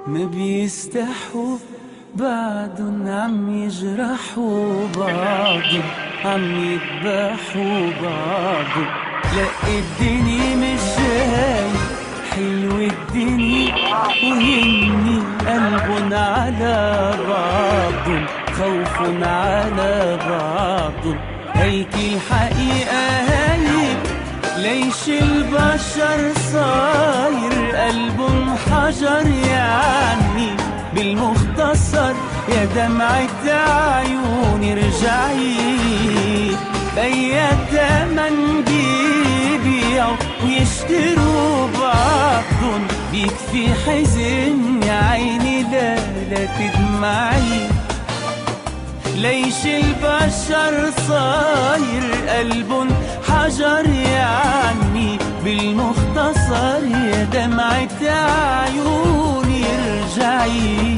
ما بيستحوا بعدن عم يجرحوا بعضن، عم يذبحوا بعضن. لا الدنيا مش جاي حلو الدنيا، وهني قلبن على بعضن، خوف على بعضن. هيك الحقيقة هيك، ليش البشر صاير قلبن حجر؟ يعني بالمختصر يا دمعة عيوني ارجعي، بأي تمن بيبيعوا ويشتروا بعضن. بيكفي حزن يا عيني لا تدمعي. ليش البشر صاير قلبن حجر؟ يعني بالمختصر يا دمعة عيوني ارجعي.